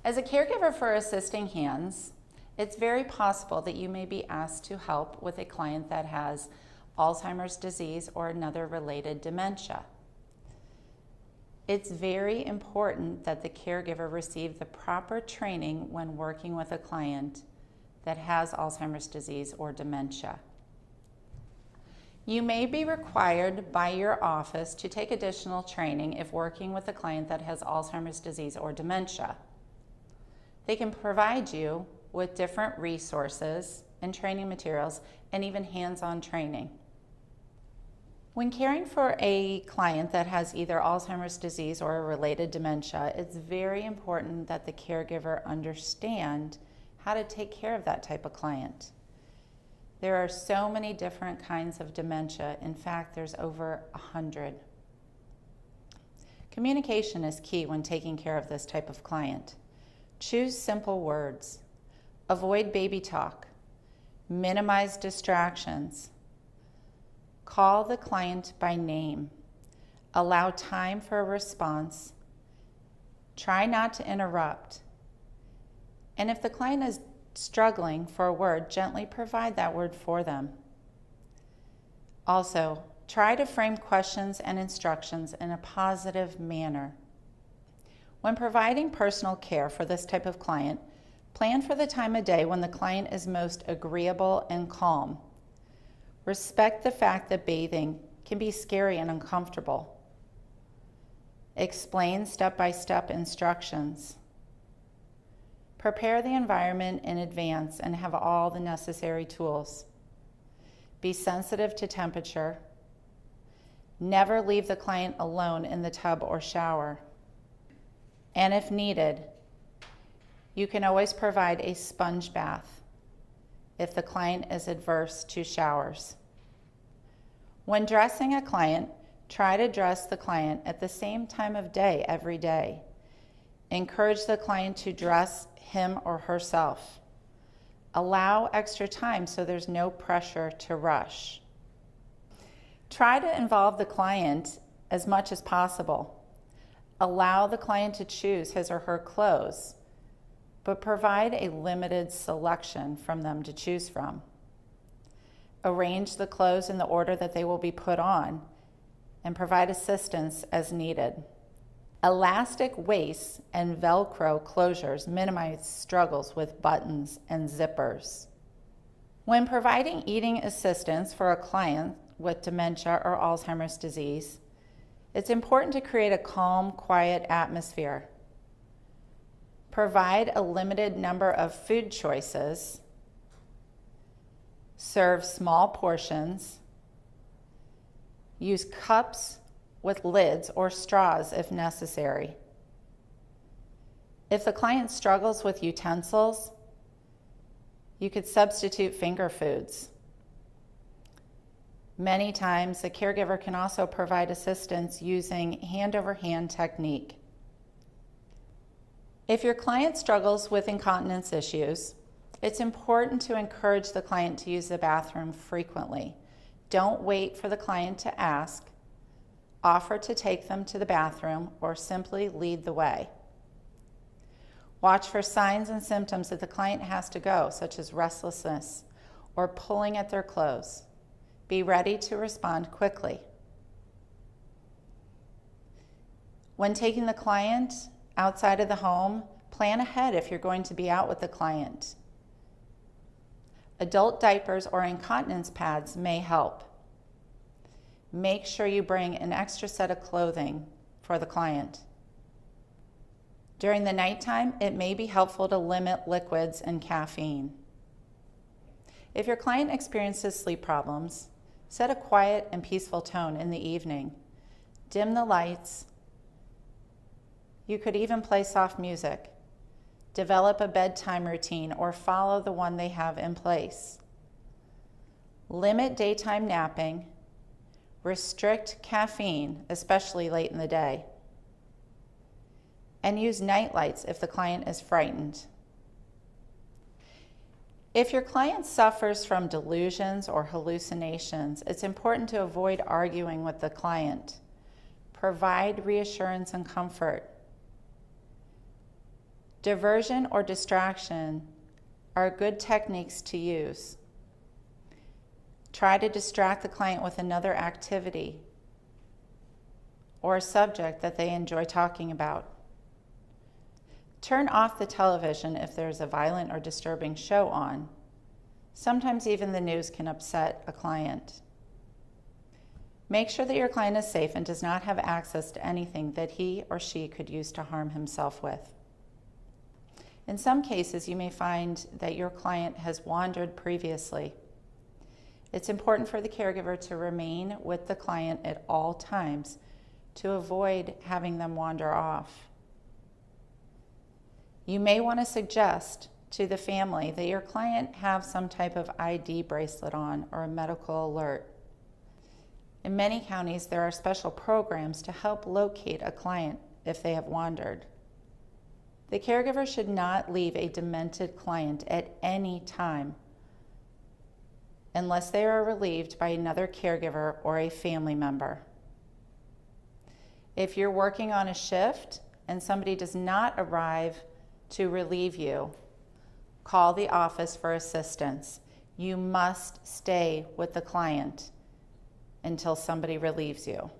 As a caregiver for Assisting Hands, it's very possible that you may be asked to help with a client that has Alzheimer's disease or another related dementia. It's very important that the caregiver receive the proper training when working with a client that has Alzheimer's disease or dementia. You may be required by your office to take additional training if working with a client that has Alzheimer's disease or dementia. They can provide you with different resources and training materials and even hands-on training. When caring for a client that has either Alzheimer's disease or a related dementia, it's very important that the caregiver understand how to take care of that type of client. There are so many different kinds of dementia. In fact, there's over 100. Communication is key when taking care of this type of client. Choose simple words. Avoid baby talk. Minimize distractions. Call the client by name. Allow time for a response. Try not to interrupt. And if the client is struggling for a word, gently provide that word for them. Also, try to frame questions and instructions in a positive manner. When providing personal care for this type of client, plan for the time of day when the client is most agreeable and calm. Respect the fact that bathing can be scary and uncomfortable. Explain step-by-step instructions. Prepare the environment in advance and have all the necessary tools. Be sensitive to temperature. Never leave the client alone in the tub or shower. And if needed, you can always provide a sponge bath if the client is adverse to showers. When dressing a client, try to dress the client at the same time of day every day. Encourage the client to dress him or herself. Allow extra time so there's no pressure to rush. Try to involve the client as much as possible. Allow the client to choose his or her clothes, but provide a limited selection from them to choose from. Arrange the clothes in the order that they will be put on and provide assistance as needed. Elastic waists and Velcro closures minimize struggles with buttons and zippers. When providing eating assistance for a client with dementia or Alzheimer's disease, it's important to create a calm, quiet atmosphere. Provide a limited number of food choices. Serve small portions. Use cups with lids or straws if necessary. If the client struggles with utensils, you could substitute finger foods. Many times, the caregiver can also provide assistance using hand-over-hand technique. If your client struggles with incontinence issues, it's important to encourage the client to use the bathroom frequently. Don't wait for the client to ask. Offer to take them to the bathroom or simply lead the way. Watch for signs and symptoms that the client has to go, such as restlessness or pulling at their clothes. Be ready to respond quickly. When taking the client outside of the home, plan ahead if you're going to be out with the client. Adult diapers or incontinence pads may help. Make sure you bring an extra set of clothing for the client. During the nighttime, it may be helpful to limit liquids and caffeine. If your client experiences sleep problems, set a quiet and peaceful tone in the evening. Dim the lights. You could even play soft music. Develop a bedtime routine or follow the one they have in place. Limit daytime napping. Restrict caffeine, especially late in the day. And use night lights if the client is frightened. If your client suffers from delusions or hallucinations, it's important to avoid arguing with the client. Provide reassurance and comfort. Diversion or distraction are good techniques to use. Try to distract the client with another activity or a subject that they enjoy talking about. Turn off the television if there's a violent or disturbing show on. Sometimes even the news can upset a client. Make sure that your client is safe and does not have access to anything that he or she could use to harm himself with. In some cases, you may find that your client has wandered previously. It's important for the caregiver to remain with the client at all times to avoid having them wander off. You may want to suggest to the family that your client have some type of ID bracelet on or a medical alert. In many counties, there are special programs to help locate a client if they have wandered. The caregiver should not leave a demented client at any time unless they are relieved by another caregiver or a family member. If you're working on a shift and somebody does not arrive to relieve you, call the office for assistance. You must stay with the client until somebody relieves you.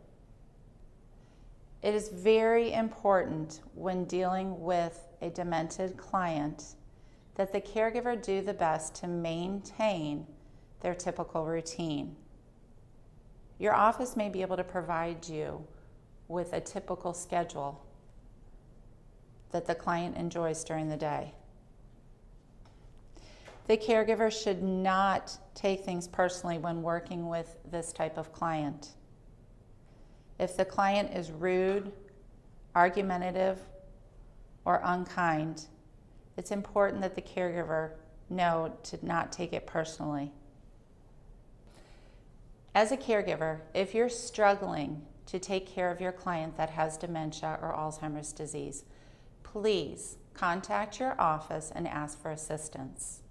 It is very important when dealing with a demented client that the caregiver do the best to maintain their typical routine. Your office may be able to provide you with a typical schedule that the client enjoys during the day. The caregiver should not take things personally when working with this type of client. If the client is rude, argumentative, or unkind, it's important that the caregiver know to not take it personally. As a caregiver, if you're struggling to take care of your client that has dementia or Alzheimer's disease, please contact your office and ask for assistance.